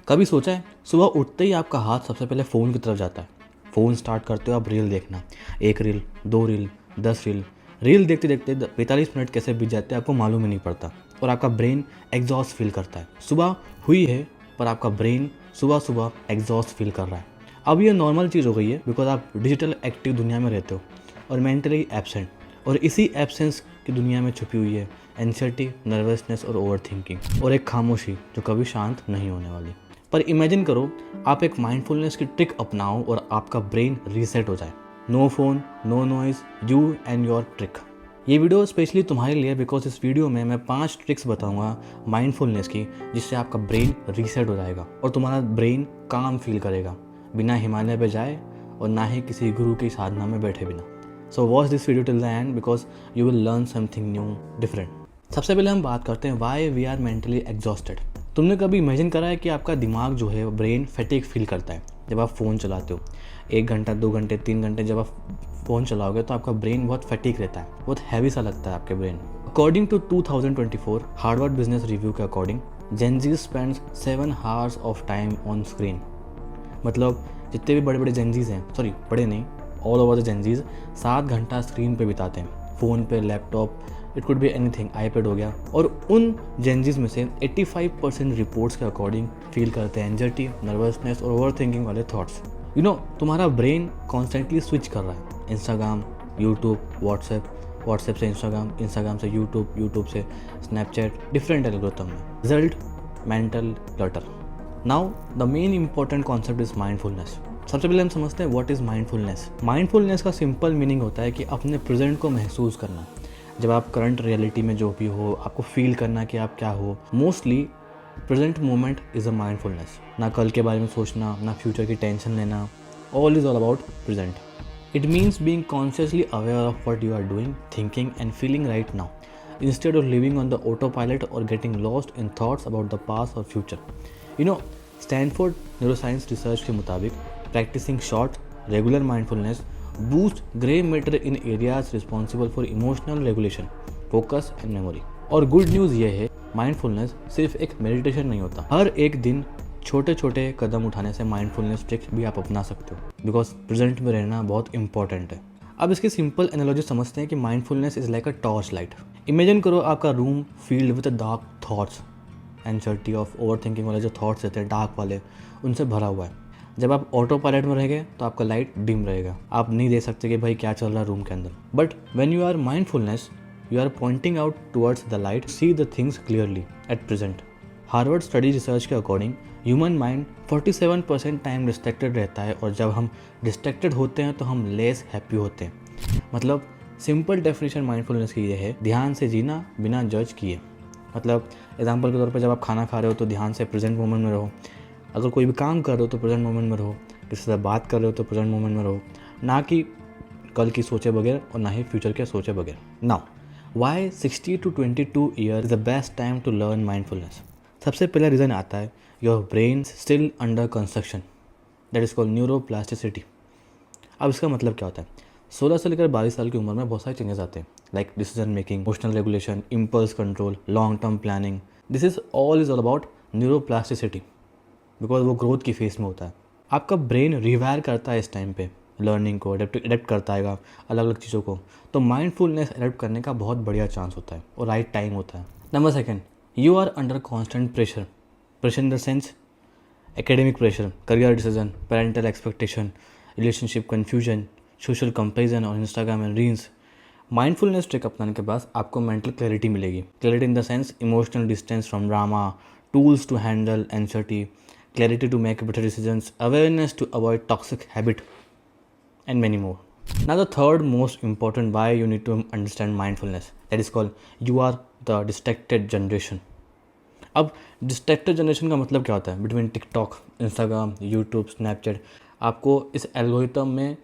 कभी सोचा है सुबह उठते ही आपका हाथ सबसे पहले फ़ोन की तरफ जाता है। फ़ोन स्टार्ट करते हो आप रील देखना, एक रील, दो रील, 10 रील। रील देखते देखते 45 मिनट कैसे बीत जाते हैं आपको मालूम ही नहीं पड़ता और आपका ब्रेन एग्जॉस्ट फील करता है। सुबह हुई है पर आपका ब्रेन सुबह सुबह एग्जॉस्ट फील कर रहा है। अब ये नॉर्मल चीज़ हो गई है बिकॉज आप डिजिटल एक्टिव दुनिया में रहते हो और मेंटली एब्सेंट, और इसी एब्सेंस की दुनिया में छुपी हुई है एंजाइटी, नर्वसनेस और ओवर थिंकिंग और एक खामोशी जो कभी शांत नहीं होने वाली। पर इमेजिन करो आप एक माइंडफुलनेस की ट्रिक अपनाओ और आपका ब्रेन रीसेट हो जाए। No phone, no noise, you and your trick. ये वीडियो स्पेशली तुम्हारे लिए बिकॉज इस वीडियो में मैं 5 ट्रिक्स बताऊंगा माइंडफुलनेस की, जिससे आपका ब्रेन रीसेट हो जाएगा और तुम्हारा ब्रेन काम फील करेगा बिना हिमालय पे जाए और ना ही किसी गुरु की साधना में बैठे बिना। So watch this video till the end because you will learn something new different. सबसे पहले हम बात करते हैं why we are mentally exhausted. तुमने कभी इमेजिन करा है कि आपका दिमाग जो है ब्रेन फैटिग फील करता है जब आप फ़ोन चलाते हो? 1 घंटा, 2 घंटे, 3 घंटे जब आप फ़ोन चलाओगे तो आपका ब्रेन बहुत फैटिग रहता है, बहुत हैवी सा लगता है आपके brain. According to 2024 Harvard Business Review के according, Gen Z spends 7 hours of time on screen. मतलब जितने भी बड़े बड़े जेनजीज हैं, सॉरी बड़े नहीं, ऑल ओवर द जेनजीज 7 घंटा स्क्रीन पे बिताते हैं, फ़ोन पे, laptop, it could be anything, iPad हो गया। और उन जेनजीज में से 85% रिपोर्ट्स के अकॉर्डिंग फील करते हैं एंजाइटी, नर्वसनेस और ओवर थिंकिंग वाले थॉट्स। तुम्हारा ब्रेन कॉन्स्टेंटली स्विच कर रहा है, इंस्टाग्राम, यूट्यूब, व्हाट्सएप से इंस्टाग्राम, इंस्टाग्राम से यूट्यूब, यूट्यूब से स्नैपचैट, डिफरेंट एल्गोरिथम में। Result, mental clutter. Now the main important concept is mindfulness. सबसे पहले हम समझते हैं व्हाट इज माइंडफुलनेस। माइंडफुलनेस का सिंपल मीनिंग होता है कि अपने प्रेजेंट को महसूस करना। जब आप करंट रियलिटी में जो भी हो, आपको फील करना कि आप क्या हो। Mostly present moment is a mindfulness. ना कल के बारे में सोचना, ना फ्यूचर की टेंशन लेना, all is all about present. It means being consciously aware of what you are doing, thinking and feeling right now, instead of living on the autopilot or getting lost in thoughts about the past or future. Stanford neuroscience research के मुताबिक practising short regular mindfulness boost grey matter in areas responsible for emotional regulation, focus and memory. और good news ये है, mindfulness सिर्फ एक meditation नहीं होता। हर एक दिन छोटे छोटे कदम उठाने से माइंडफुलनेस ट्रिक्स भी आप अपना सकते हो, बिकॉज प्रेजेंट में रहना बहुत इंपॉर्टेंट है। अब इसकी सिंपल एनालॉजी समझते हैं कि mindfulness is like a torch light. Imagine करो आपका room field with dark thoughts, anxiety of over thinking वाले जो थॉट्स रहते हैं डार्क वाले, उनसे भरा हुआ है। जब आप ऑटो पायलट में रहेंगे तो आपका लाइट डिम रहेगा, आप नहीं देख सकते कि भाई क्या चल रहा है रूम के अंदर। But when you are mindfulness, you are pointing out towards the light, see the things clearly at present. Harvard study research के according human mind 47% time distracted रहता है, और जब हम डिस्ट्रैक्टेड होते हैं तो हम लेस हैप्पी होते हैं। मतलब सिंपल डेफिनेशन माइंडफुलनेस की ये है, ध्यान से जीना बिना जज किए। मतलब एग्जांपल के तौर पे जब आप खाना खा रहे हो तो ध्यान से प्रेजेंट मोमेंट में रहो। अगर कोई भी काम कर रहे हो तो प्रेजेंट मोमेंट में रहो। किसी से बात कर रहे हो तो प्रेजेंट मोमेंट में रहो, ना कि कल की सोचे बगैर और ना ही फ्यूचर के सोचे बगैर। Now why 60 to 22 year is the best time to learn mindfulness. सबसे पहला रीज़न आता है your brain still under construction, that is called neuroplasticity. अब इसका मतलब क्या होता है? 16 से लेकर 22 साल की उम्र में बहुत सारे चेंजेस आते हैं, like decision making, emotional regulation, impulse control, long term planning. This is all about neuroplasticity, because वो ग्रोथ की फेस में होता है। आपका ब्रेन रिवायर करता है इस टाइम पे, लर्निंग को अडेप्ट करता है अलग अलग चीज़ों को। तो माइंडफुलनेस अडेप्ट करने का बहुत बढ़िया चांस होता है और राइट टाइम होता है। Number second, you are under constant pressure. Pressure in the sense academic pressure, career decision, parental expectation, relationship confusion, social comparison और Instagram and reels. Mindfulness trick अपनाने के बाद आपको मेंटल क्लैरिटी मिलेगी। Clarity in the sense emotional distance from drama, tools to handle anxiety, clarity to make better decisions, awareness to avoid toxic habit, and many more. Now the third most important why you need to understand mindfulness, that is called you are the distracted generation. अब distracted generation का मतलब क्या होता है? Between TikTok, Instagram, YouTube, Snapchat, आपको इस algorithm में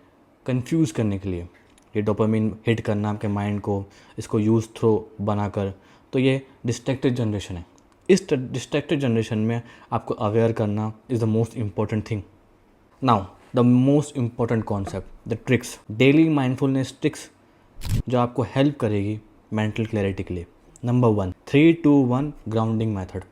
confuse करने के लिए ये डोपामिन हिट करना आपके माइंड को, इसको यूज थ्रो बनाकर, तो ये डिस्ट्रैक्टेड जनरेशन है। इस डिस्ट्रैक्टेड जनरेशन में आपको अवेयर करना is the most important thing. Now the most important concept, the tricks, daily mindfulness tricks जो आपको हेल्प करेगी मेंटल क्लैरिटी के लिए। Number 1, 3-2-1 grounding method.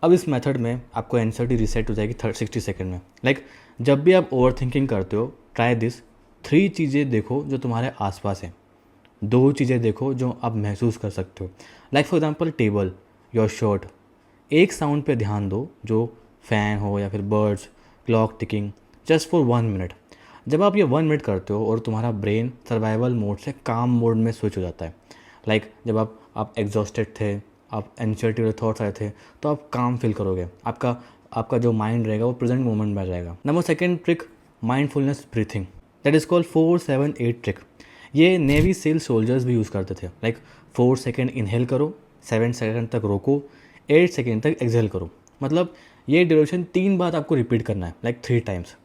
अब इस मेथड में आपको एंग्जाइटी रीसेट हो जाएगी 60 सेकंड में। लाइक जब भी आप ओवर थिंकिंग करते हो, ट्राई दिस। 3 चीज़ें देखो जो तुम्हारे आसपास हैं, 2 चीज़ें देखो जो आप महसूस कर सकते हो। Like for example table, your shirt. एक साउंड पे ध्यान दो, जो फ़ैन हो या फिर birds, clock ticking, just for 1 minute. जब आप ये 1 मिनट करते हो और तुम्हारा ब्रेन सर्वाइवल मोड से काम मोड में स्विच हो जाता है। लाइक जब आप एग्जॉस्टेड थे, आप एंग्जाइटी वाले थॉट्स आए थे, तो आप काम फील करोगे। आपका जो माइंड रहेगा वो प्रेजेंट मोमेंट में रहेगा। Number second trick, mindfulness breathing, that is called 4-7-8 trick. ये नेवी सेल सोल्जर्स भी यूज़ करते थे। लाइक 4 सेकेंड इनहेल करो, 7 सेकेंड तक रोको, 8 सेकेंड तक एक्सहेल करो। मतलब ये ड्यूरेशन 3 बार आपको रिपीट करना है, लाइक 3 टाइम्स।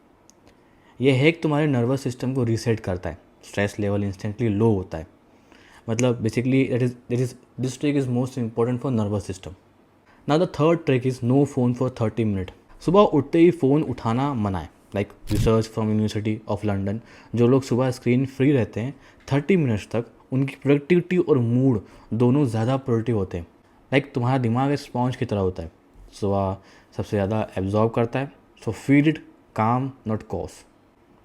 ये हैक तुम्हारे नर्वस सिस्टम को रीसेट करता है, स्ट्रेस लेवल इंस्टेंटली लो होता है। मतलब basically this trick is most important for nervous system. Now the third trick is no phone for 30 minute. सुबह उठते ही फ़ोन उठाना मना है। Like research from university of London, जो लोग सुबह स्क्रीन फ्री रहते हैं 30 मिनट्स तक, उनकी प्रोडक्टिविटी और मूड दोनों ज़्यादा प्रोडक्टिव होते हैं। लाइक तुम्हारा दिमाग एक स्पॉन्ज की तरह होता है, सुबह सबसे ज़्यादा एब्जॉर्ब करता है। सो फीड इट काम, not cause.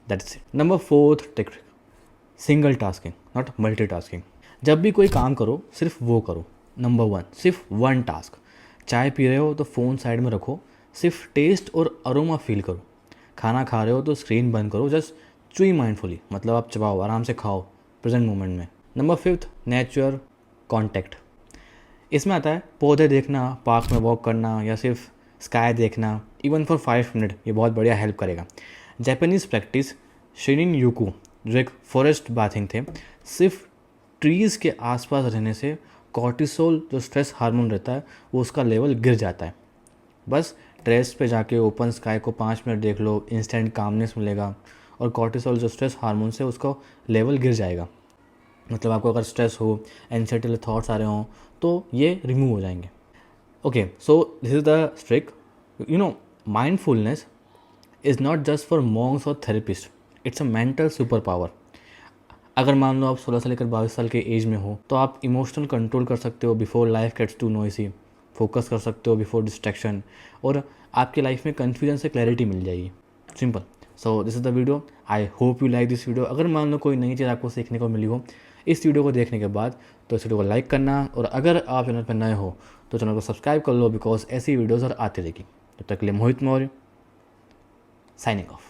That's it. Number 4th trick, single tasking not multitasking. जब भी कोई काम करो सिर्फ वो करो। नंबर 1, सिर्फ 1 टास्क। चाय पी रहे हो तो फ़ोन साइड में रखो, सिर्फ टेस्ट और अरोमा फील करो। खाना खा रहे हो तो स्क्रीन बंद करो, जस्ट चुई माइंडफुली, मतलब आप चबाओ, आराम से खाओ प्रेजेंट मोमेंट में। Number 5th, nature contact. इसमें आता है पौधे देखना, पार्क में वॉक करना या सिर्फ स्काई देखना, इवन फॉर 5 मिनट, ये बहुत बढ़िया हेल्प करेगा। जापानीज़ प्रैक्टिस शिनिन युकू, जो एक फॉरेस्ट बाथिंग थे, सिर्फ ट्रीज़ के आसपास रहने से कॉर्टिसोल जो स्ट्रेस हार्मोन रहता है वो उसका लेवल गिर जाता है। बस टेरेस पे जाके ओपन स्काई को 5 मिनट देख लो, इंस्टेंट कामनेस मिलेगा और कॉर्टिसोल जो स्ट्रेस हार्मोन से उसका लेवल गिर जाएगा। मतलब आपको अगर स्ट्रेस हो, एंग्जाइटी वाले थॉट्स आ रहे हों, तो ये रिमूव हो जाएंगे। Okay, so this is the trick. Mindfulness is not just for monks और therapist, it's a mental superpower. अगर मान लो आप 16 से लेकर 22 साल के एज में हो, तो आप इमोशनल कंट्रोल कर सकते हो before life gets too noisy, focus कर सकते हो बिफोर डिस्ट्रैक्शन, और आपकी लाइफ में कन्फ्यूजन से क्लैरिटी मिल जाएगी। Simple. So this is the video. I hope you like this video. अगर मान लो कोई नई चीज़ आपको सीखने को मिली हो इस वीडियो को देखने के बाद, तो इस वीडियो को लाइक करना, और अगर आप चैनल पर नए हो तो चैनल को सब्सक्राइब कर लो, बिकॉज ऐसी वीडियोज़ और आती रहेगी। तब तक के लिए मोहित मौर्य, साइनिंग ऑफ।